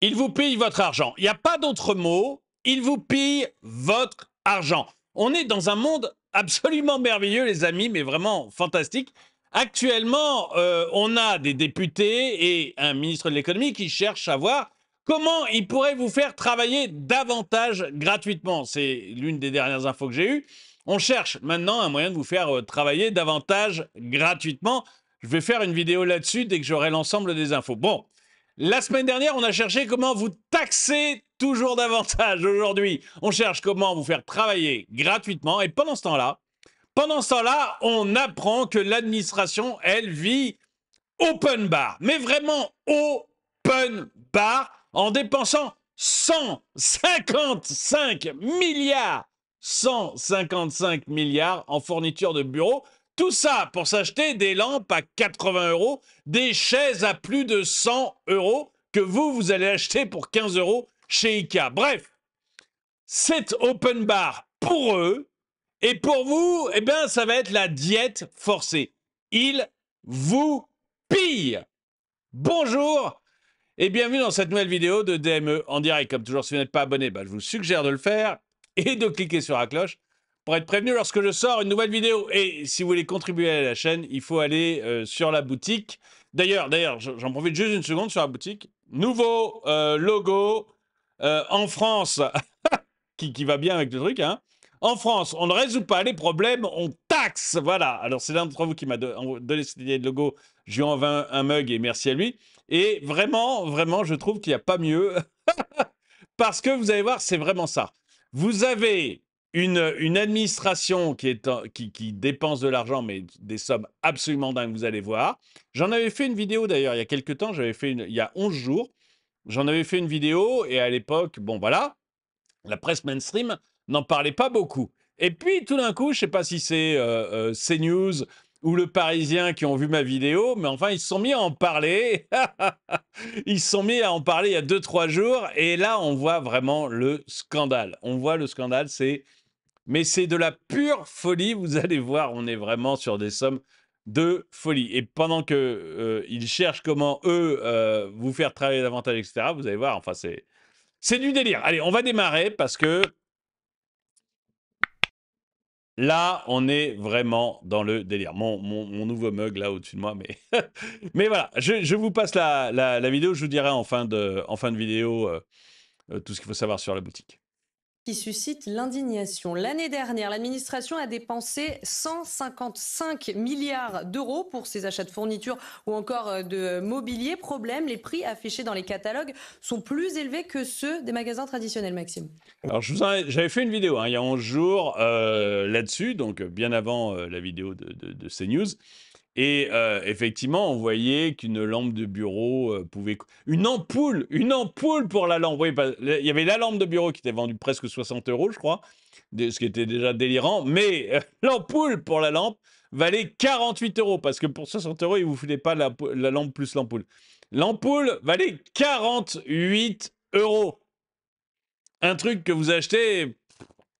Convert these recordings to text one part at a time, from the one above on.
Il vous pille votre argent. Il n'y a pas d'autre mot. Il vous pille votre argent. On est dans un monde absolument merveilleux, les amis, mais vraiment fantastique. Actuellement, on a des députés et un ministre de l'économie qui cherchent à voir comment ils pourraient vous faire travailler davantage gratuitement. C'est l'une des dernières infos que j'ai eues. On cherche maintenant un moyen de vous faire travailler davantage gratuitement. Je vais faire une vidéo là-dessus dès que j'aurai l'ensemble des infos. Bon, la semaine dernière, on a cherché comment vous taxer toujours davantage. Aujourd'hui, on cherche comment vous faire travailler gratuitement. Et pendant ce temps-là, on apprend que l'administration, elle, vit open bar. Mais vraiment open bar en dépensant 155 milliards. 155 milliards en fourniture de bureaux. Tout ça pour s'acheter des lampes à 80 €, des chaises à plus de 100 € que vous allez acheter pour 15 € chez Ikea. Bref, c'est open bar pour eux. Et pour vous, eh bien, ça va être la diète forcée. Ils vous pillent. Bonjour et bienvenue dans cette nouvelle vidéo de DME en direct. Comme toujours, si vous n'êtes pas abonné, je vous suggère de le faire et de cliquer sur la cloche pour être prévenu lorsque je sors une nouvelle vidéo. Et si vous voulez contribuer à la chaîne, il faut aller sur la boutique. D'ailleurs, j'en profite juste une seconde sur la boutique. Nouveau logo en France qui va bien avec le truc, hein. En France, on ne résout pas les problèmes, on taxe. Voilà. Alors, c'est l'un d'entre vous qui m'a donné cette idée de logo. Je lui envoie un mug et merci à lui. Et vraiment, vraiment, je trouve qu'il n'y a pas mieux. Parce que vous allez voir, c'est vraiment ça. Vous avez une administration qui dépense de l'argent, mais des sommes absolument dingues, vous allez voir. J'en avais fait une vidéo d'ailleurs il y a quelques temps, il y a 11 jours. J'en avais fait une vidéo et à l'époque, bon voilà, la presse mainstream n'en parlait pas beaucoup. Et puis, tout d'un coup, je ne sais pas si c'est CNews ou Le Parisien qui ont vu ma vidéo, mais enfin, ils se sont mis à en parler. Ils se sont mis à en parler il y a 2-3 jours. Et là, on voit vraiment le scandale. On voit le scandale, mais c'est de la pure folie. Vous allez voir, on est vraiment sur des sommes de folie. Et pendant qu'ils cherchent comment, eux, vous faire travailler davantage, etc., vous allez voir, enfin, c'est du délire. Allez, on va démarrer parce que là, on est vraiment dans le délire. Mon nouveau mug là au-dessus de moi, mais, mais voilà, je vous passe la vidéo. Je vous dirai en fin de vidéo tout ce qu'il faut savoir sur la boutique. Qui suscite l'indignation. L'année dernière, l'administration a dépensé 155 milliards d'euros pour ses achats de fournitures ou encore de mobilier. Problème, les prix affichés dans les catalogues sont plus élevés que ceux des magasins traditionnels, Maxime. Alors, j'avais fait une vidéo il y a 11 jours là-dessus, donc bien avant la vidéo de CNews. Et effectivement, on voyait qu'une lampe de bureau pouvait... Une ampoule pour la lampe. Oui, il y avait la lampe de bureau qui était vendue presque 60 €, je crois, ce qui était déjà délirant. Mais l'ampoule pour la lampe valait 48 €, parce que pour 60 €, ils ne vous foutaient pas la lampe plus l'ampoule. L'ampoule valait 48 €. Un truc que vous achetez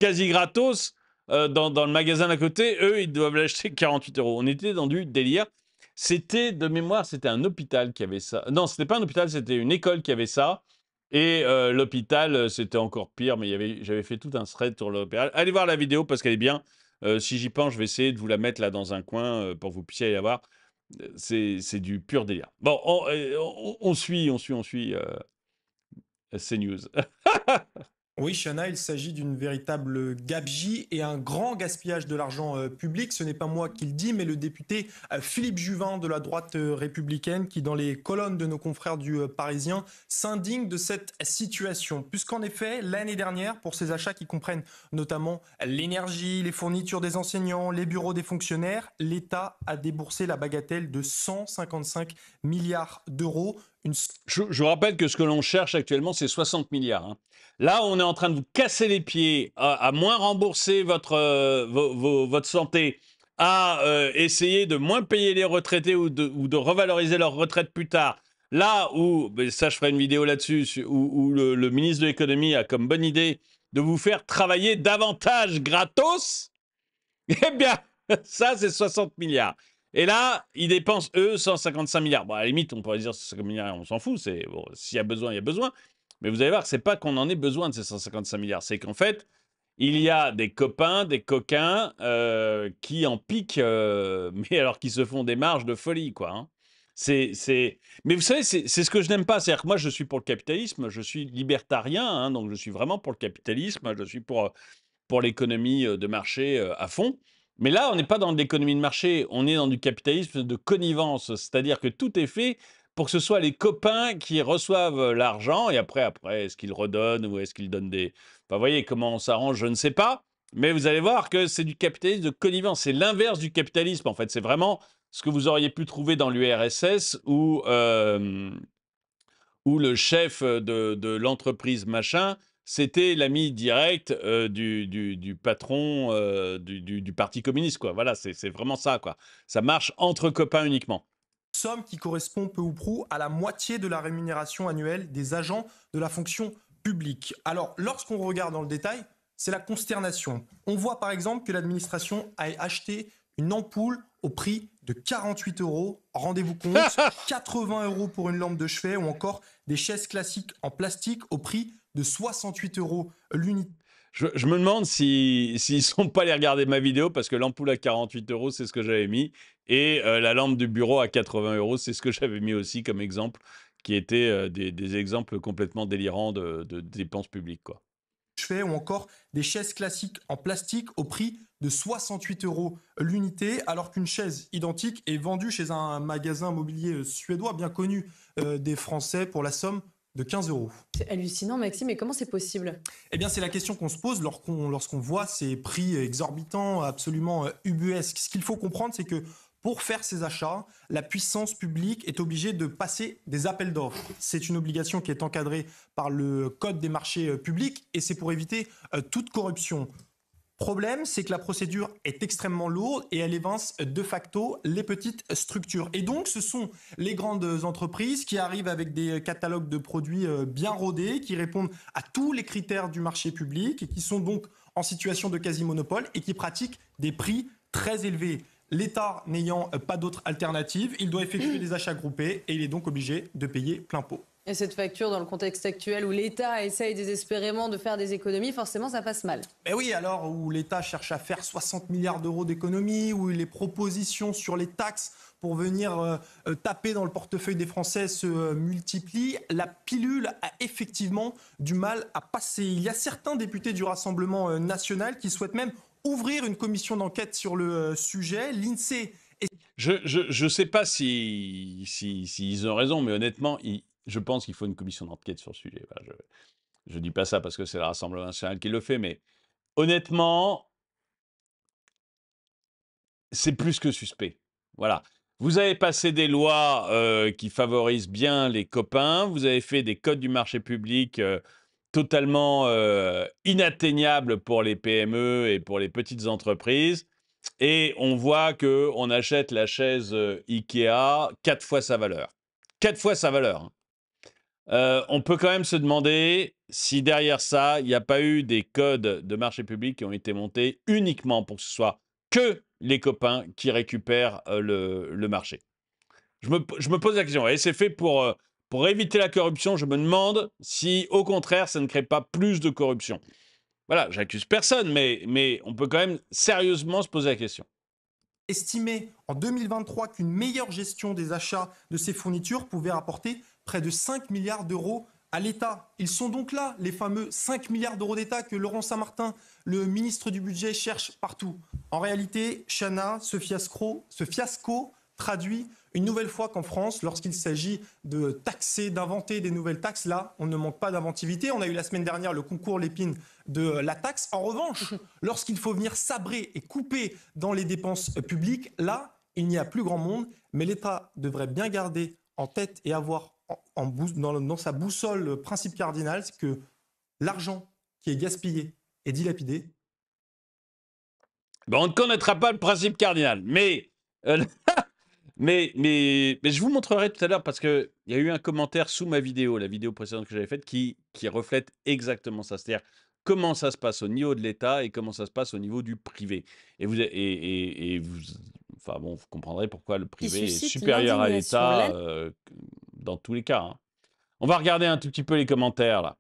quasi gratos dans le magasin d'à côté, eux, ils doivent l'acheter 48 €. On était dans du délire. C'était, de mémoire, c'était un hôpital qui avait ça. Non, c'était pas un hôpital, c'était une école qui avait ça. Et l'hôpital, c'était encore pire, mais j'avais fait tout un thread sur l'hôpital. Allez voir la vidéo parce qu'elle est bien. Si j'y pense, je vais essayer de vous la mettre là dans un coin pour que vous puissiez aller la voir. C'est du pur délire. Bon, on suit CNews. Oui, Chana, il s'agit d'une véritable gabegie et un grand gaspillage de l'argent public. Ce n'est pas moi qui le dis, mais le député Philippe Juvin de la droite républicaine qui, dans les colonnes de nos confrères du Parisien, s'indigne de cette situation. Puisqu'en effet, l'année dernière, pour ces achats qui comprennent notamment l'énergie, les fournitures des enseignants, les bureaux des fonctionnaires, l'État a déboursé la bagatelle de 155 milliards d'euros. Je vous rappelle que ce que l'on cherche actuellement, c'est 60 milliards. Hein. Là, on est en train de vous casser les pieds à moins rembourser votre santé, à essayer de moins payer les retraités ou de revaloriser leur retraite plus tard. Là où, ça je ferai une vidéo là-dessus, où le ministre de l'économie a comme bonne idée de vous faire travailler davantage gratos, eh bien, ça c'est 60 milliards. Et là, ils dépensent, eux, 155 milliards. Bon, à la limite, on pourrait dire 155 milliards, on s'en fout. Bon, s'il y a besoin, il y a besoin. Mais vous allez voir, c'est pas qu'on en ait besoin de ces 155 milliards. C'est qu'en fait, il y a des copains, des coquins qui en piquent, mais alors qui se font des marges de folie, quoi. Hein. Mais vous savez, c'est ce que je n'aime pas. C'est-à-dire que moi, je suis pour le capitalisme, je suis libertarien, hein, donc je suis vraiment pour le capitalisme, je suis pour l'économie de marché à fond. Mais là, on n'est pas dans de l'économie de marché, on est dans du capitalisme de connivence. C'est-à-dire que tout est fait pour que ce soit les copains qui reçoivent l'argent et après, est-ce qu'ils redonnent ou est-ce qu'ils donnent des. Enfin, vous voyez comment on s'arrange, je ne sais pas. Mais vous allez voir que c'est du capitalisme de connivence. C'est l'inverse du capitalisme, en fait. C'est vraiment ce que vous auriez pu trouver dans l'URSS où le chef de l'entreprise machin, c'était l'ami direct du patron du Parti communiste, quoi. Voilà, c'est vraiment ça, quoi. Ça marche entre copains uniquement. Somme qui correspond peu ou prou à la moitié de la rémunération annuelle des agents de la fonction publique. Alors, lorsqu'on regarde dans le détail, c'est la consternation. On voit par exemple que l'administration a acheté une ampoule au prix de 48 euros. Rendez-vous compte, 80 euros pour une lampe de chevet ou encore des chaises classiques en plastique au prix de 68 euros l'unité. Je me demande s'ils ne sont pas allés regarder ma vidéo parce que l'ampoule à 48 euros, c'est ce que j'avais mis. Et la lampe du bureau à 80 euros, c'est ce que j'avais mis aussi comme exemple, qui étaient des exemples complètement délirants de dépenses publiques, quoi. Chevet ou encore des chaises classiques en plastique au prix de 68 euros l'unité, alors qu'une chaise identique est vendue chez un magasin mobilier suédois bien connu des Français pour la somme de 15 euros. C'est hallucinant, Maxime, mais comment c'est possible? Eh bien, c'est la question qu'on se pose lorsqu'on voit ces prix exorbitants, absolument ubuesques. Ce qu'il faut comprendre, c'est que pour faire ces achats, la puissance publique est obligée de passer des appels d'offres. C'est une obligation qui est encadrée par le Code des marchés publics et c'est pour éviter toute corruption. Problème, c'est que la procédure est extrêmement lourde et elle évince de facto les petites structures. Et donc, ce sont les grandes entreprises qui arrivent avec des catalogues de produits bien rodés, qui répondent à tous les critères du marché public et qui sont donc en situation de quasi-monopole et qui pratiquent des prix très élevés. L'État n'ayant pas d'autre alternative, il doit effectuer des achats groupés et il est donc obligé de payer plein pot. Et cette facture, dans le contexte actuel où l'État essaye désespérément de faire des économies, forcément, ça passe mal. Mais oui, alors où l'État cherche à faire 60 milliards d'euros d'économies, où les propositions sur les taxes pour venir taper dans le portefeuille des Français se multiplient, la pilule a effectivement du mal à passer. Il y a certains députés du Rassemblement national qui souhaitent même ouvrir une commission d'enquête sur le sujet. L'INSEE est... Je sais pas s'ils ont raison, mais honnêtement, je pense qu'il faut une commission d'enquête sur le sujet. Voilà, je dis pas ça parce que c'est le Rassemblement national qui le fait, mais honnêtement, c'est plus que suspect. Voilà. Vous avez passé des lois qui favorisent bien les copains, vous avez fait des codes du marché public totalement inatteignables pour les PME et pour les petites entreprises. Et on voit qu'on achète la chaise Ikea 4 fois sa valeur. 4 fois sa valeur. Hein. On peut quand même se demander si derrière ça, il n'y a pas eu des codes de marché public qui ont été montés uniquement pour que ce soit que les copains qui récupèrent le marché. Je me pose la question. Et c'est fait pour éviter la corruption. Je me demande si, au contraire, ça ne crée pas plus de corruption. Voilà, j'accuse personne, mais on peut quand même sérieusement se poser la question. Estimé en 2023 qu'une meilleure gestion des achats de ces fournitures pouvait rapporter près de 5 milliards d'euros à l'État. Ils sont donc là, les fameux 5 milliards d'euros d'État que Laurent Saint-Martin, le ministre du Budget, cherche partout. En réalité, Chana, ce fiasco traduit une nouvelle fois qu'en France, lorsqu'il s'agit de taxer, d'inventer des nouvelles taxes, là, on ne manque pas d'inventivité. On a eu la semaine dernière le concours Lépine de la taxe. En revanche, lorsqu'il faut venir sabrer et couper dans les dépenses publiques, là, il n'y a plus grand monde. Mais l'État devrait bien garder en tête et avoir dans sa boussole le principe cardinal, c'est que l'argent qui est gaspillé et dilapidé. On ne connaîtra pas le principe cardinal, mais je vous montrerai tout à l'heure parce qu'il y a eu un commentaire sous ma vidéo, la vidéo précédente que j'avais faite, qui reflète exactement ça. C'est-à-dire comment ça se passe au niveau de l'État et comment ça se passe au niveau du privé. enfin bon, vous comprendrez pourquoi le Qui privé est suscite supérieur à l'indignation. l'État dans tous les cas, hein. On va regarder un tout petit peu les commentaires là.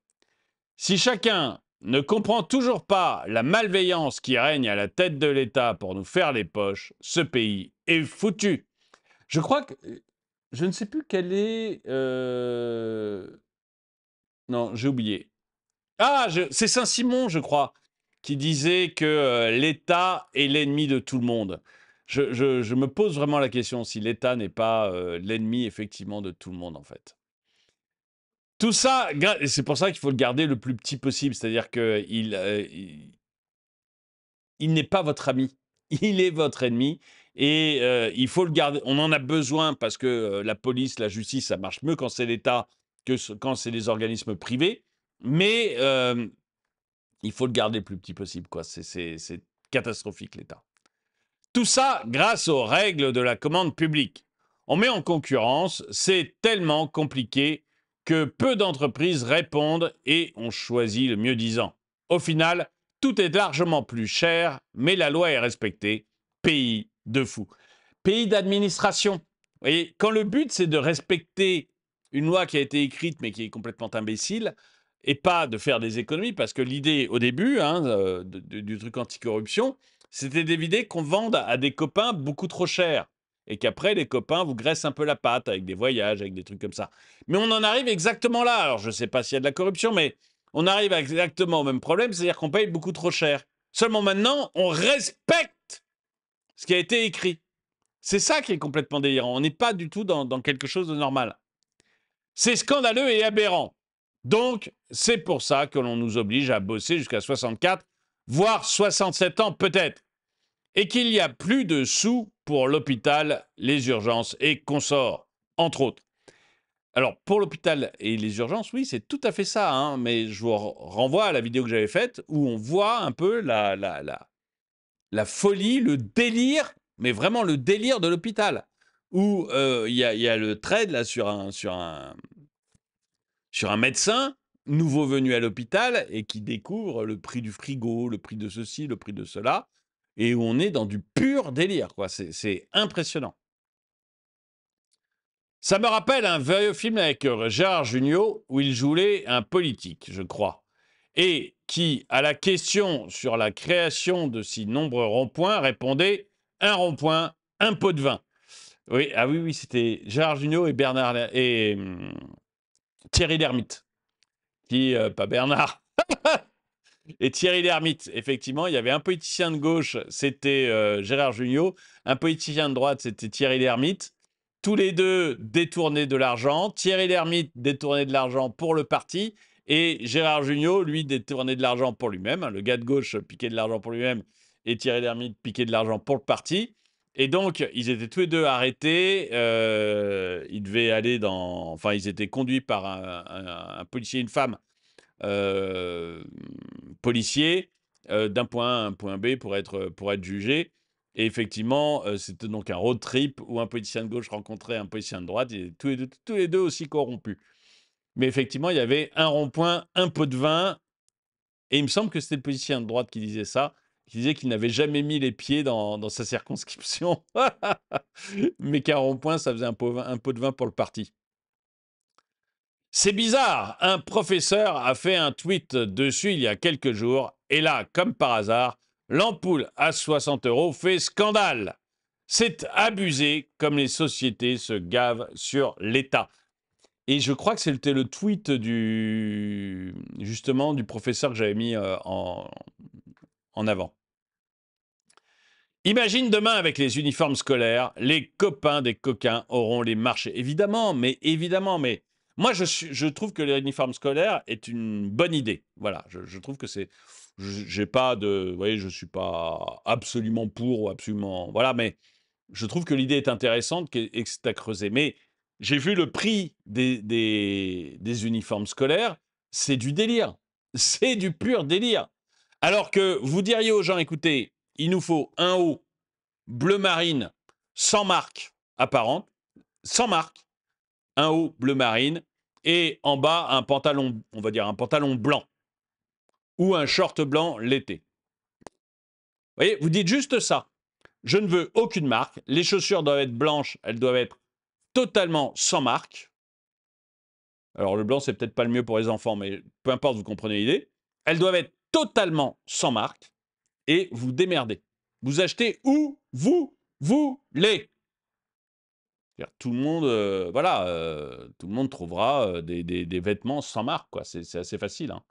Si chacun ne comprend toujours pas la malveillance qui règne à la tête de l'État pour nous faire les poches, ce pays est foutu. Je crois que... Je ne sais plus quel est... Non, j'ai oublié. Ah, c'est Saint-Simon, je crois, qui disait que l'État est l'ennemi de tout le monde. Je me pose vraiment la question si l'État n'est pas l'ennemi, effectivement, de tout le monde, en fait. Tout ça, et c'est pour ça qu'il faut le garder le plus petit possible, c'est-à-dire qu'il il n'est pas votre ami, il est votre ennemi, et il faut le garder. On en a besoin parce que la police, la justice, ça marche mieux quand c'est l'État que quand c'est les organismes privés, mais il faut le garder le plus petit possible, quoi. C'est catastrophique, l'État. Tout ça grâce aux règles de la commande publique. On met en concurrence, c'est tellement compliqué que peu d'entreprises répondent et on choisit le mieux-disant. Au final, tout est largement plus cher, mais la loi est respectée. Pays de fous. Pays d'administration. Vous voyez, quand le but, c'est de respecter une loi qui a été écrite, mais qui est complètement imbécile, et pas de faire des économies, parce que l'idée, au début, du truc anticorruption, c'était d'éviter qu'on vende à des copains beaucoup trop cher, et qu'après, les copains vous graissent un peu la patte avec des voyages, avec des trucs comme ça. Mais on en arrive exactement là. Alors, je ne sais pas s'il y a de la corruption, mais on arrive exactement au même problème, c'est-à-dire qu'on paye beaucoup trop cher. Seulement maintenant, on respecte ce qui a été écrit. C'est ça qui est complètement délirant. On n'est pas du tout dans quelque chose de normal. C'est scandaleux et aberrant. Donc, c'est pour ça que l'on nous oblige à bosser jusqu'à 64, voire 67 ans peut-être. Et qu'il n'y a plus de sous pour l'hôpital, les urgences et consorts, entre autres. Alors, pour l'hôpital et les urgences, oui, c'est tout à fait ça, hein, mais je vous renvoie à la vidéo que j'avais faite où on voit un peu la folie, le délire, mais vraiment le délire de l'hôpital. Où il y a le trade là, sur un médecin nouveau venu à l'hôpital et qui découvre le prix du frigo, le prix de ceci, le prix de cela, et où on est dans du pur délire, quoi. C'est impressionnant. Ça me rappelle un vieux film avec Gérard Jugnot où il jouait un politique, je crois, et qui, à la question sur la création de si nombreux ronds-points, répondait « un rond-point, un pot de vin ». Oui, ah oui, c'était Gérard Jugnot et Thierry Lhermitte. Pas Bernard. Et Thierry Lhermitte, effectivement, il y avait un politicien de gauche, c'était Gérard Jugnot, un politicien de droite, c'était Thierry Lhermitte. Tous les deux détournaient de l'argent. Thierry Lhermitte détournait de l'argent pour le parti et Gérard Jugnot, lui, détournait de l'argent pour lui-même. Le gars de gauche piquait de l'argent pour lui-même et Thierry Lhermitte piquait de l'argent pour le parti. Et donc, ils étaient tous les deux arrêtés. Ils devaient aller dans... Enfin, ils étaient conduits par un policier et une femme policier d'un point A à un point B pour être jugé. Et effectivement, c'était donc un road trip où un politicien de gauche rencontrait un politicien de droite, et tous les deux aussi corrompus. Mais effectivement, il y avait un rond-point, un pot de vin, et il me semble que c'était le politicien de droite qui disait ça, qui disait qu'il n'avait jamais mis les pieds dans sa circonscription, mais qu'un rond-point, ça faisait un pot de vin pour le parti. C'est bizarre, un professeur a fait un tweet dessus il y a quelques jours, et là, comme par hasard, l'ampoule à 60 € fait scandale. C'est abusé comme les sociétés se gavent sur l'État. Et je crois que c'était le tweet justement du professeur que j'avais mis en avant. Imagine demain avec les uniformes scolaires, les copains des coquins auront les marchés. Évidemment, mais moi je trouve que l'uniforme scolaire est une bonne idée. Voilà, je trouve que c'est... J'ai pas de... Vous voyez, je suis pas absolument pour ou absolument... Voilà, mais je trouve que l'idée est intéressante et que c'est à creuser. Mais j'ai vu le prix des uniformes scolaires, c'est du délire. C'est du pur délire. Alors que vous diriez aux gens, écoutez, il nous faut un haut bleu marine sans marque apparente, sans marque, un haut bleu marine, et en bas un pantalon, on va dire un pantalon blanc, ou un short blanc l'été. Vous voyez, vous dites juste ça. Je ne veux aucune marque. Les chaussures doivent être blanches, elles doivent être totalement sans marque. Alors le blanc, c'est peut-être pas le mieux pour les enfants, mais peu importe, vous comprenez l'idée. Elles doivent être totalement sans marque et vous démerdez. Vous achetez où vous voulez. Tout le monde, voilà, tout le monde trouvera des vêtements sans marque, quoi. C'est assez facile, hein.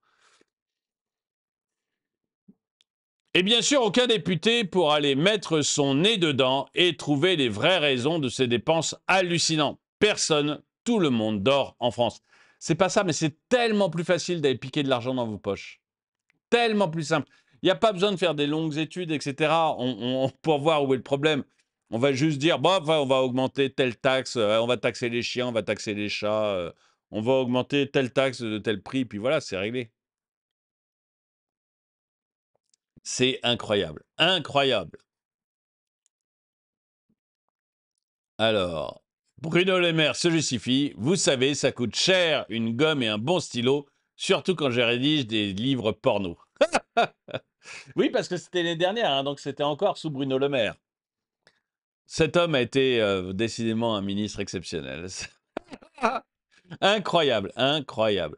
Et bien sûr, aucun député pour aller mettre son nez dedans et trouver les vraies raisons de ces dépenses hallucinantes. Personne, tout le monde dort en France. C'est pas ça, mais c'est tellement plus facile d'aller piquer de l'argent dans vos poches. Tellement plus simple. Il n'y a pas besoin de faire des longues études, etc. Pour voir où est le problème. On va juste dire, bon, on va augmenter telle taxe, on va taxer les chiens, on va taxer les chats, on va augmenter telle taxe de tel prix, puis voilà, c'est réglé. C'est incroyable. Incroyable. Alors, Bruno Le Maire se justifie. Vous savez, ça coûte cher une gomme et un bon stylo, surtout quand je rédige des livres porno. Oui, parce que c'était l'année dernière, hein, donc c'était encore sous Bruno Le Maire. Cet homme a été décidément un ministre exceptionnel. Incroyable, incroyable.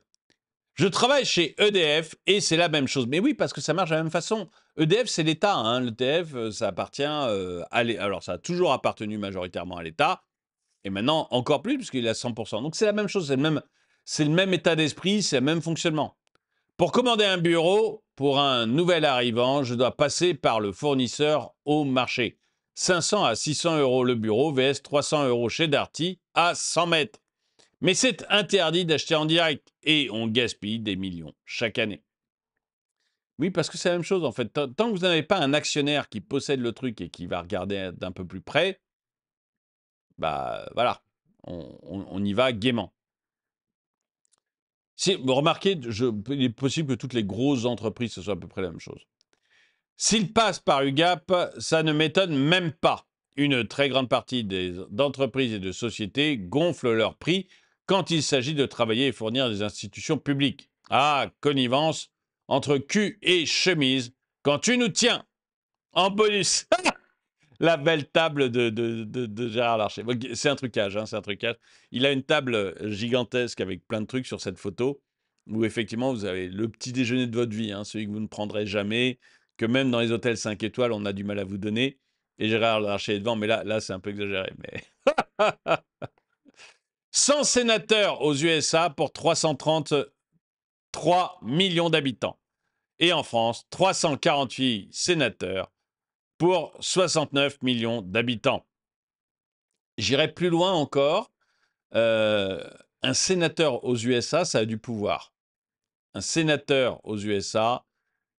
Je travaille chez EDF et c'est la même chose. Mais oui, parce que ça marche de la même façon. EDF, c'est l'État. Hein. L'EDF, ça appartient à l'État. Alors, ça a toujours appartenu majoritairement à l'État. Et maintenant, encore plus, puisqu'il est à 100%. Donc, c'est la même chose. C'est le même état d'esprit, c'est le même fonctionnement. Pour commander un bureau, pour un nouvel arrivant, je dois passer par le fournisseur au marché. 500 à 600 euros le bureau, vs 300 euros chez Darty à 100 mètres. Mais c'est interdit d'acheter en direct et on gaspille des millions chaque année. Oui, parce que c'est la même chose en fait. Tant que vous n'avez pas un actionnaire qui possède le truc et qui va regarder d'un peu plus près, bah voilà, on y va gaiement. Remarquez, il est possible que toutes les grosses entreprises, ce soit à peu près la même chose. S'ils passent par UGAP, ça ne m'étonne même pas. Une très grande partie d'entreprises et de sociétés gonflent leurs prix quand il s'agit de travailler et fournir des institutions publiques. Ah, connivence entre cul et chemise quand tu nous tiens en bonus. La belle table de Gérard Larcher. C'est un trucage, hein, c'est un trucage. Il a une table gigantesque avec plein de trucs sur cette photo où effectivement vous avez le petit déjeuner de votre vie, hein, celui que vous ne prendrez jamais, que même dans les hôtels 5 étoiles, on a du mal à vous donner. Et Gérard Larcher est devant, mais là c'est un peu exagéré. Mais 100 sénateurs aux USA pour 333 millions d'habitants. Et en France, 348 sénateurs pour 69 millions d'habitants. J'irai plus loin encore. Un sénateur aux USA, ça a du pouvoir. Un sénateur aux USA,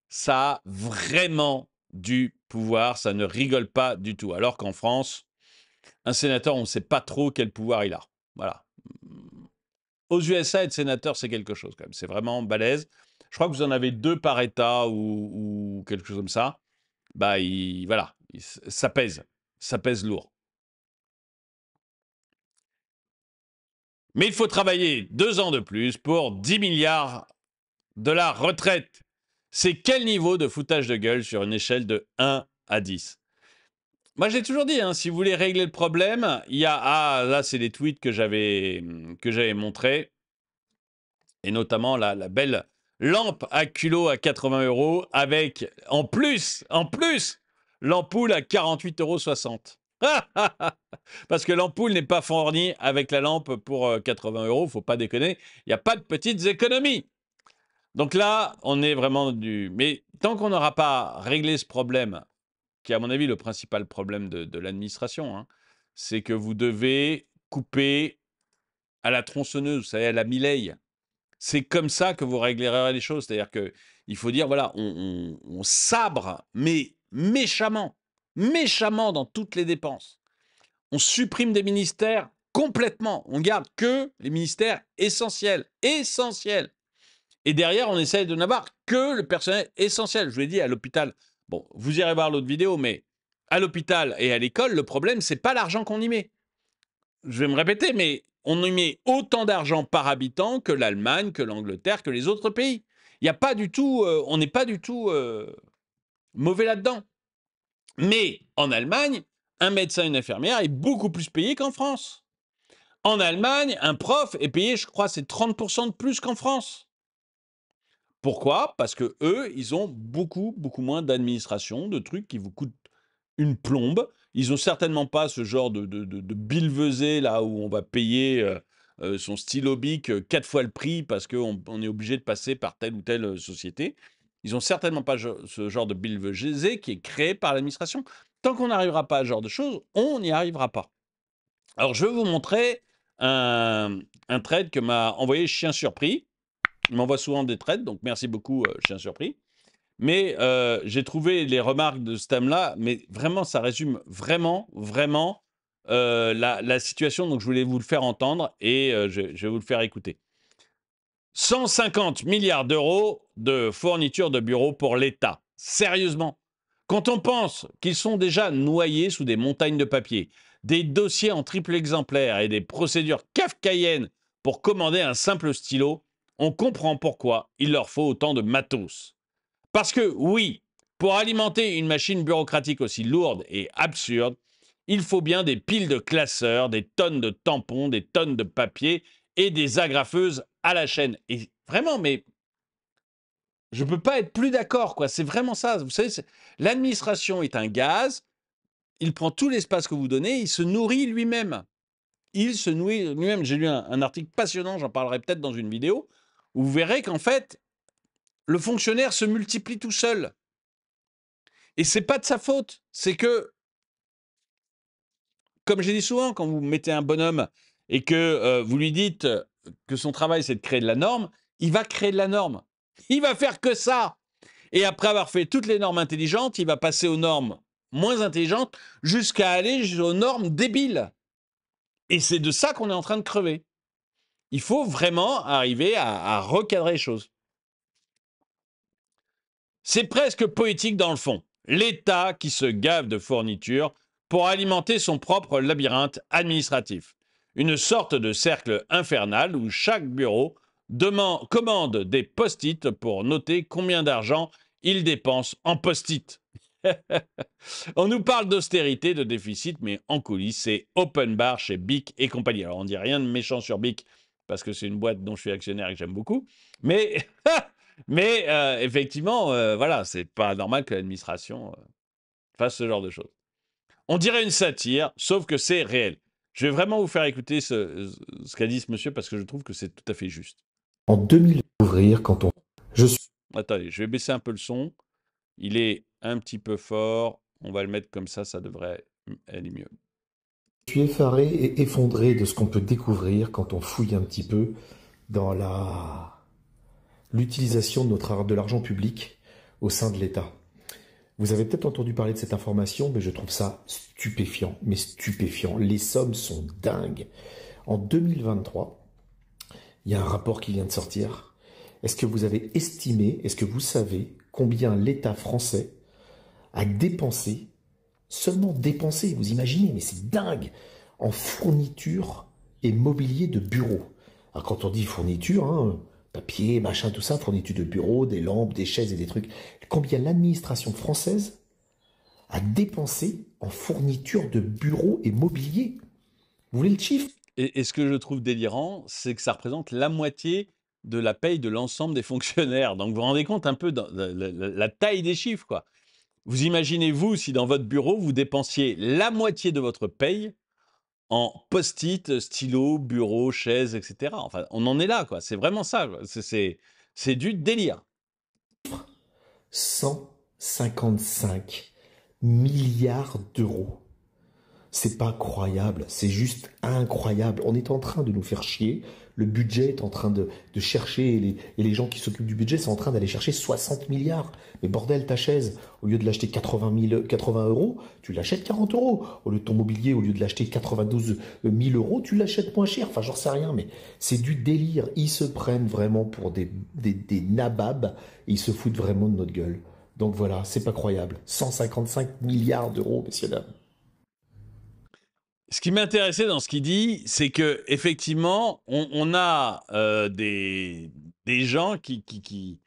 ça a vraiment du pouvoir. Ça ne rigole pas du tout. Alors qu'en France, un sénateur, on ne sait pas trop quel pouvoir il a. Voilà. Aux USA, être sénateur, c'est quelque chose quand même. C'est vraiment balèze. Je crois que vous en avez 2 par État ou quelque chose comme ça. Bah, voilà, ça pèse lourd. Mais il faut travailler 2 ans de plus pour 10 milliards de la retraite. C'est quel niveau de foutage de gueule sur une échelle de 1 à 10? Moi, j'ai toujours dit, hein, si vous voulez régler le problème, il y a... Ah, là, c'est les tweets que j'avais montrés. Et notamment la belle lampe à culot à 80 € avec, en plus, l'ampoule à 48,60 €. Parce que l'ampoule n'est pas fournie avec la lampe pour 80 €, faut pas déconner. Il n'y a pas de petites économies. Donc là, on est vraiment du... Mais tant qu'on n'aura pas réglé ce problème, qui est à mon avis le principal problème de l'administration, hein, c'est que vous devez couper à la tronçonneuse, vous savez, à la Milei. C'est comme ça que vous réglerez les choses. C'est-à-dire qu'il faut dire, voilà, on sabre, mais méchamment dans toutes les dépenses. On supprime des ministères complètement. On garde que les ministères essentiels. Et derrière, on essaye de n'avoir que le personnel essentiel. Je vous l'ai dit, à l'hôpital. Bon, vous irez voir l'autre vidéo, mais à l'hôpital et à l'école, le problème, c'est pas l'argent qu'on y met. Je vais me répéter, mais on y met autant d'argent par habitant que l'Allemagne, que l'Angleterre, que les autres pays. Il y a pas du tout, on n'est pas du tout mauvais là-dedans. Mais en Allemagne, un médecin, une infirmière est beaucoup plus payé qu'en France. En Allemagne, un prof est payé, je crois, c'est 30% de plus qu'en France. Pourquoi? Parce que eux, ils ont beaucoup, beaucoup moins d'administration, de trucs qui vous coûtent une plombe. Ils ont certainement pas ce genre de billevesée là où on va payer son stylo bic 4 fois le prix parce qu'on est obligé de passer par telle ou telle société. Ils ont certainement pas ce genre de billevesée qui est créé par l'administration. Tant qu'on n'arrivera pas à ce genre de choses, on n'y arrivera pas. Alors, je vais vous montrer un trade que m'a envoyé Chien Surpris. Il m'envoie souvent des trades, donc merci beaucoup, Chien Surpris. Mais j'ai trouvé les remarques de ce thème-là, mais vraiment, ça résume vraiment, vraiment la situation. Donc, je voulais vous le faire entendre et je vais vous le faire écouter. 150 milliards d'euros de fourniture de bureaux pour l'État. Sérieusement. Quand on pense qu'ils sont déjà noyés sous des montagnes de papier, des dossiers en triple exemplaire et des procédures kafkaïennes pour commander un simple stylo, on comprend pourquoi il leur faut autant de matos. Parce que oui, pour alimenter une machine bureaucratique aussi lourde et absurde, il faut bien des piles de classeurs, des tonnes de tampons, des tonnes de papier et des agrafeuses à la chaîne. Et vraiment, mais je ne peux pas être plus d'accord, quoi. C'est vraiment ça. Vous savez, l'administration est un gaz, il prend tout l'espace que vous donnez, il se nourrit lui-même. Il se nourrit lui-même. J'ai lu un article passionnant, j'en parlerai peut-être dans une vidéo, où vous verrez qu'en fait, le fonctionnaire se multiplie tout seul. Et c'est pas de sa faute. C'est que, comme j'ai dit souvent, quand vous mettez un bonhomme et que vous lui dites que son travail, c'est de créer de la norme, il va créer de la norme. Il va faire que ça. Et après avoir fait toutes les normes intelligentes, il va passer aux normes moins intelligentes jusqu'à aller aux normes débiles. Et c'est de ça qu'on est en train de crever. Il faut vraiment arriver à recadrer les choses. C'est presque poétique dans le fond. L'État qui se gave de fournitures pour alimenter son propre labyrinthe administratif. Une sorte de cercle infernal où chaque bureau commande des post-it pour noter combien d'argent il dépense en post-it. On nous parle d'austérité, de déficit, mais en coulisses, c'est open bar chez Bic et compagnie. Alors, on dit rien de méchant sur Bic, parce que c'est une boîte dont je suis actionnaire et que j'aime beaucoup, mais, mais effectivement, voilà, c'est pas normal que l'administration fasse ce genre de choses. On dirait une satire, sauf que c'est réel. Je vais vraiment vous faire écouter ce qu'a dit ce monsieur, parce que je trouve que c'est tout à fait juste. En 2000, ouvrir quand on... Je Attendez, je vais baisser un peu le son. Il est un petit peu fort. On va le mettre comme ça devrait aller mieux. suis effaré et effondré de ce qu'on peut découvrir quand on fouille un petit peu dans l'utilisation de l'argent public au sein de l'État. Vous avez peut-être entendu parler de cette information, mais je trouve ça stupéfiant, mais stupéfiant. Les sommes sont dingues. En 2023, il y a un rapport qui vient de sortir. Est-ce que vous avez estimé, est-ce que vous savez combien l'État français a dépensé, seulement dépensé, vous imaginez, mais c'est dingue, en fourniture et mobilier de bureau. Alors quand on dit fourniture, hein, papier, machin, tout ça, fourniture de bureau, des lampes, des chaises et des trucs, combien l'administration française a dépensé en fourniture de bureau et mobilier? Vous voulez le chiffre? Et ce que je trouve délirant, c'est que ça représente la moitié de la paye de l'ensemble des fonctionnaires. Donc vous vous rendez compte un peu de la taille des chiffres, quoi. Vous imaginez-vous si dans votre bureau, vous dépensiez la moitié de votre paye en post-it, stylo, bureau, chaise, etc. Enfin, on en est là, quoi. C'est vraiment ça. C'est du délire. 155 milliards d'euros. C'est pas croyable, c'est juste incroyable. On est en train de nous faire chier. Le budget est en train de chercher, et les gens qui s'occupent du budget sont en train d'aller chercher 60 milliards. Mais bordel, ta chaise, au lieu de l'acheter 80 euros, tu l'achètes 40 euros. Au lieu de ton mobilier, au lieu de l'acheter 92 000 euros, tu l'achètes moins cher. Enfin, j'en sais rien, mais c'est du délire. Ils se prennent vraiment pour des nababs et ils se foutent vraiment de notre gueule. Donc voilà, c'est pas croyable. 155 milliards d'euros, messieurs, dames. Ce qui m'intéressait dans ce qu'il dit, c'est que effectivement, on a des gens qui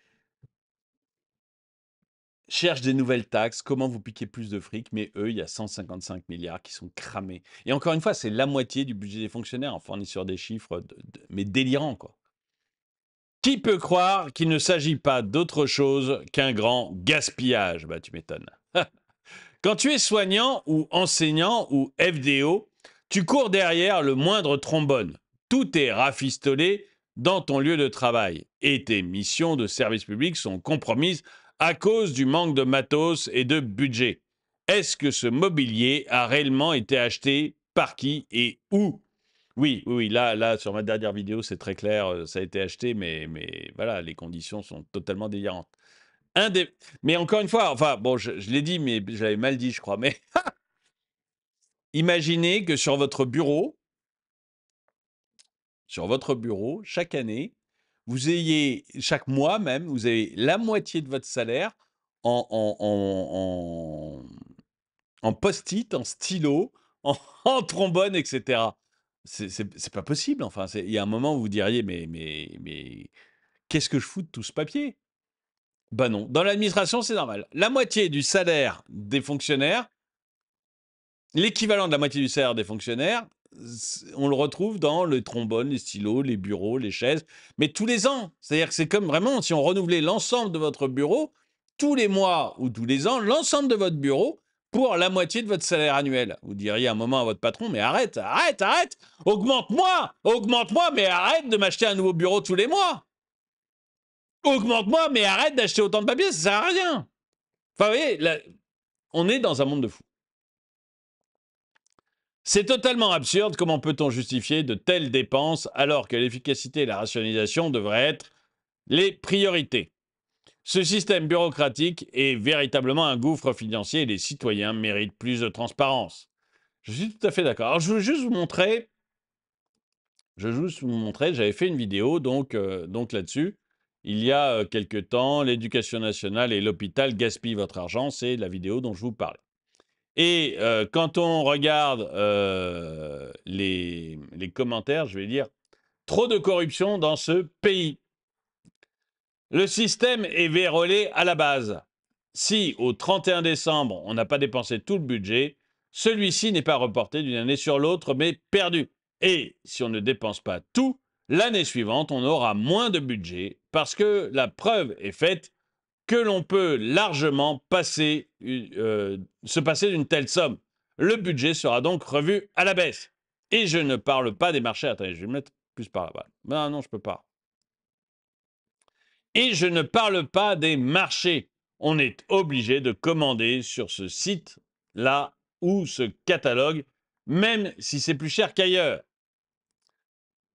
cherchent des nouvelles taxes, comment vous piquer plus de fric, mais eux, il y a 155 milliards qui sont cramés. Et encore une fois, c'est la moitié du budget des fonctionnaires, en fournissant des chiffres, mais délirants, quoi. Qui peut croire qu'il ne s'agit pas d'autre chose qu'un grand gaspillage? Bah, tu m'étonnes. Quand tu es soignant ou enseignant ou FDO, tu cours derrière le moindre trombone. Tout est rafistolé dans ton lieu de travail et tes missions de service public sont compromises à cause du manque de matos et de budget. Est-ce que ce mobilier a réellement été acheté par qui et où? Oui, là, sur ma dernière vidéo, c'est très clair, ça a été acheté, mais voilà, les conditions sont totalement délirantes. Mais encore une fois, enfin, bon, je l'ai dit, mais je l'avais mal dit, je crois, mais imaginez que sur votre bureau, chaque année, vous ayez, chaque mois même, vous avez la moitié de votre salaire en, en post-it, en stylo, en trombone, etc. C'est pas possible. Enfin, il y a un moment où vous diriez, mais qu'est-ce que je fous de tout ce papier? Ben non. Dans l'administration, c'est normal. La moitié du salaire des fonctionnaires, l'équivalent de la moitié du salaire des fonctionnaires, on le retrouve dans les trombones, les stylos, les bureaux, les chaises, mais tous les ans. C'est-à-dire que c'est comme vraiment si on renouvelait l'ensemble de votre bureau, tous les mois ou tous les ans, l'ensemble de votre bureau pour la moitié de votre salaire annuel. Vous diriez à un moment à votre patron, mais arrête, augmente-moi, mais arrête de m'acheter un nouveau bureau tous les mois. Augmente-moi, mais arrête d'acheter autant de papier, ça sert à rien. Enfin, vous voyez, là, on est dans un monde de fous. C'est totalement absurde. Comment peut-on justifier de telles dépenses alors que l'efficacité et la rationalisation devraient être les priorités? Ce système bureaucratique est véritablement un gouffre financier et les citoyens méritent plus de transparence. Je suis tout à fait d'accord. Alors, je veux juste vous montrer, j'avais fait une vidéo donc là-dessus. Il y a quelque temps, l'éducation nationale et l'hôpital gaspillent votre argent. C'est la vidéo dont je vous parlais. Et quand on regarde les commentaires, je vais dire, trop de corruption dans ce pays. Le système est vérolé à la base. Si au 31 décembre, on n'a pas dépensé tout le budget, celui-ci n'est pas reporté d'une année sur l'autre, mais perdu. Et si on ne dépense pas tout, l'année suivante, on aura moins de budget parce que la preuve est faite que l'on peut largement se passer d'une telle somme. Le budget sera donc revu à la baisse. Et je ne parle pas des marchés. Attendez, je vais me mettre plus par là-bas. Non, je ne peux pas. Et je ne parle pas des marchés. On est obligé de commander sur ce site-là ou ce catalogue, même si c'est plus cher qu'ailleurs.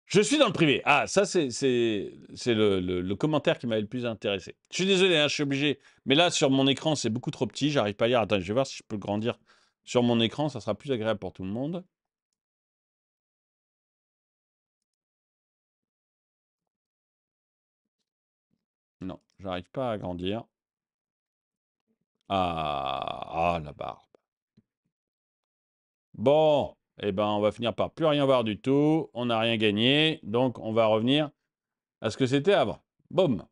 Je suis dans le privé. Ah, ça, c'est le commentaire qui m'avait le plus intéressé. Je suis désolé, hein, je suis obligé. Mais là, sur mon écran, c'est beaucoup trop petit. J'arrive pas à lire. Attends, je vais voir si je peux le grandir sur mon écran. Ça sera plus agréable pour tout le monde. Non, j'arrive pas à agrandir. La barre. Bon, eh ben, on va finir par plus rien voir du tout. On n'a rien gagné. Donc, on va revenir à ce que c'était avant. Boum.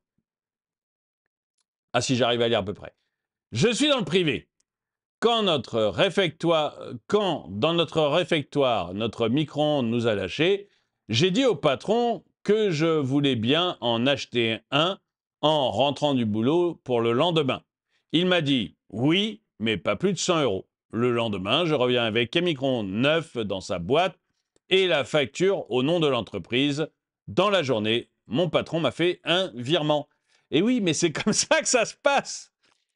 Ah, si j'arrive à lire à peu près. Je suis dans le privé. Quand dans notre réfectoire, notre micro-ondes nous a lâchés, j'ai dit au patron que je voulais bien en acheter un en rentrant du boulot pour le lendemain. Il m'a dit oui, mais pas plus de 100 €. Le lendemain, je reviens avec un micro-ondes neuf dans sa boîte et la facture au nom de l'entreprise. Dans la journée, mon patron m'a fait un virement. Et oui, mais c'est comme ça que ça se passe.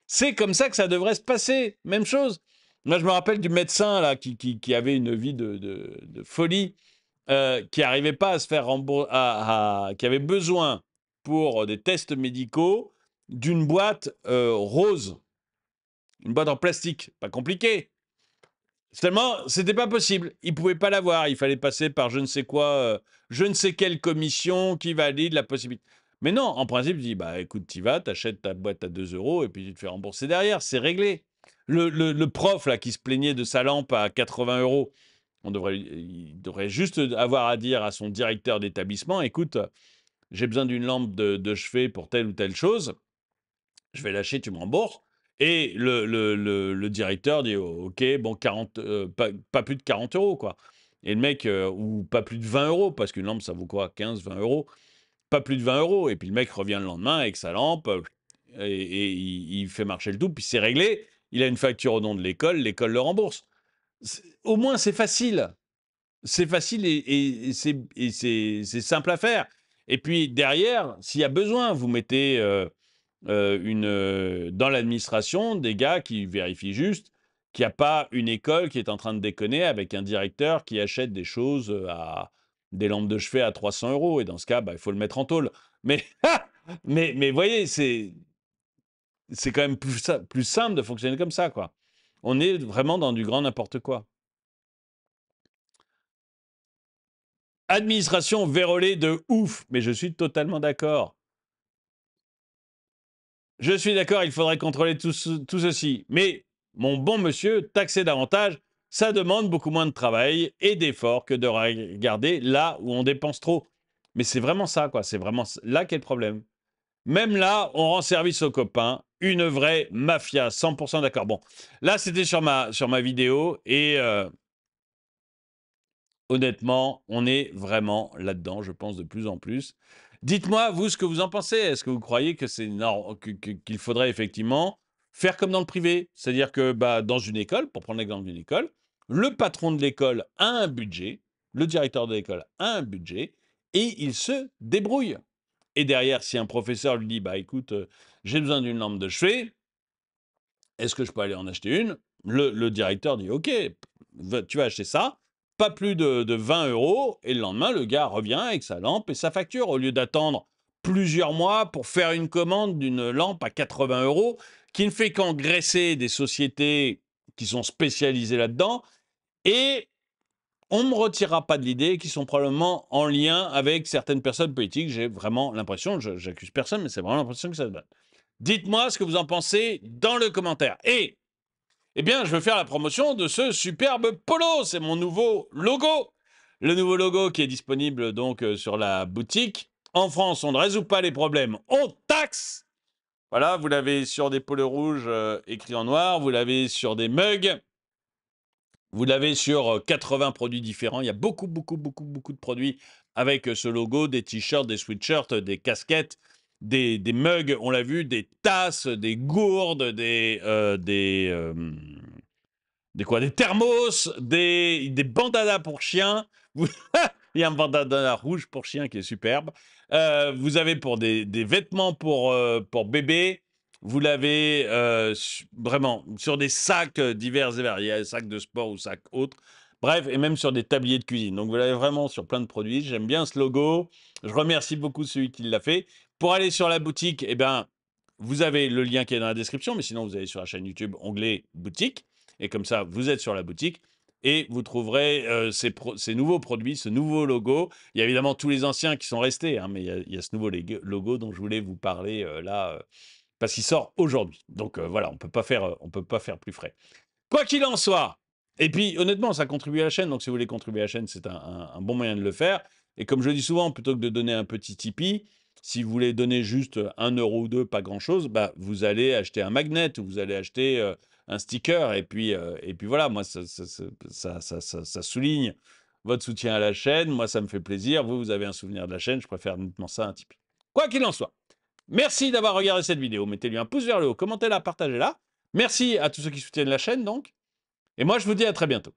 C'est comme ça que ça devrait se passer. Même chose. Moi, je me rappelle du médecin là, qui avait une vie de folie, qui n'arrivait pas à se faire rembourser, qui avait besoin pour des tests médicaux d'une boîte rose. Une boîte en plastique. Pas compliqué. Seulement, c'était pas possible. Il pouvait pas l'avoir. Il fallait passer par je ne sais quoi, je ne sais quelle commission qui valide la possibilité. Mais non, en principe, il dit, bah écoute, tu vas, t'achètes ta boîte à 2 € et puis tu te fais rembourser derrière, c'est réglé. Le prof là qui se plaignait de sa lampe à 80 €, il devrait juste avoir à dire à son directeur d'établissement, écoute, j'ai besoin d'une lampe de chevet pour telle ou telle chose, je vais lâcher, tu me rembourses. Et le directeur dit: «Oh, OK, bon 40, pas plus de 40 euros, quoi». Et le mec, ou pas plus de 20 euros, parce qu'une lampe, ça vaut quoi? 15-20 euros. Pas plus de 20 euros. Et puis le mec revient le lendemain avec sa lampe, et il fait marcher le tout, puis c'est réglé. Il a une facture au nom de l'école le rembourse. Au moins, c'est facile. C'est facile et c'est simple à faire. Et puis derrière, s'il y a besoin, vous mettez dans l'administration des gars qui vérifient juste qu'il n'y a pas une école qui est en train de déconner avec un directeur qui achète des choses des lampes de chevet à 300 euros. Et dans ce cas, bah, il faut le mettre en tôle. Mais, mais voyez, c'est quand même plus simple de fonctionner comme ça, quoi. On est vraiment dans du grand n'importe quoi. Administration vérolée de ouf, mais je suis totalement d'accord. Je suis d'accord, il faudrait contrôler tout ceci. Mais, mon bon monsieur, taxer davantage, ça demande beaucoup moins de travail et d'efforts que de regarder là où on dépense trop. Mais c'est vraiment ça, quoi. C'est vraiment là qu'est le problème. Même là, on rend service aux copains. Une vraie mafia, 100% d'accord. Bon, là, c'était sur ma vidéo et honnêtement, on est vraiment là-dedans, je pense, de plus en plus. Dites-moi, vous, ce que vous en pensez. Est-ce que vous croyez que qu'il faudrait effectivement faire comme dans le privé? C'est-à-dire que bah, dans une école, pour prendre l'exemple d'une école, le patron de l'école a un budget, le directeur de l'école a un budget, et il se débrouille. Et derrière, si un professeur lui dit, bah écoute, j'ai besoin d'une lampe de chevet, est-ce que je peux aller en acheter une? Le directeur dit, ok, tu vas acheter ça, pas plus de 20 euros, et le lendemain, le gars revient avec sa lampe et sa facture, au lieu d'attendre plusieurs mois pour faire une commande d'une lampe à 80 euros, qui ne fait qu'engraisser des sociétés qui sont spécialisées là-dedans, et on ne me retirera pas de l'idée qu'ils sont probablement en lien avec certaines personnes politiques. J'ai vraiment l'impression, j'accuse personne, mais c'est vraiment l'impression que ça se donne. Dites-moi ce que vous en pensez dans le commentaire. Et, eh bien, je veux faire la promotion de ce superbe polo. C'est mon nouveau logo. Le nouveau logo qui est disponible donc sur la boutique. En France, on ne résout pas les problèmes, on taxe. Voilà, vous l'avez sur des polos rouges écrits en noir. Vous l'avez sur des mugs. Vous l'avez sur 80 produits différents. Il y a beaucoup de produits avec ce logo, des t-shirts, des sweatshirts, des casquettes, des mugs, on l'a vu, des tasses, des gourdes, des thermos, des bandanas pour chiens. Il y a un bandana rouge pour chien qui est superbe. Vous avez pour des vêtements pour bébés. Vous l'avez vraiment sur des sacs divers et variés, sacs de sport ou sacs autres. Bref, et même sur des tabliers de cuisine. Donc vous l'avez vraiment sur plein de produits. J'aime bien ce logo. Je remercie beaucoup celui qui l'a fait. Pour aller sur la boutique, eh ben, vous avez le lien qui est dans la description, mais sinon vous allez sur la chaîne YouTube, onglet boutique. Et comme ça, vous êtes sur la boutique et vous trouverez ces nouveaux produits, ce nouveau logo. Il y a évidemment tous les anciens qui sont restés, hein, mais il y a ce nouveau logo dont je voulais vous parler là, parce qu'il sort aujourd'hui. Donc voilà, on peut pas faire plus frais. Quoi qu'il en soit, et puis honnêtement, ça contribue à la chaîne, donc si vous voulez contribuer à la chaîne, c'est un bon moyen de le faire. Et comme je le dis souvent, plutôt que de donner un petit Tipeee, si vous voulez donner juste 1 euro ou 2, pas grand-chose, bah, vous allez acheter un magnet ou vous allez acheter un sticker. Et puis voilà, moi, ça souligne votre soutien à la chaîne. Moi, ça me fait plaisir. Vous avez un souvenir de la chaîne. Je préfère nettement ça à un Tipeee. Quoi qu'il en soit, merci d'avoir regardé cette vidéo. Mettez-lui un pouce vers le haut, commentez-la, partagez-la. Merci à tous ceux qui soutiennent la chaîne, donc. Et moi, je vous dis à très bientôt.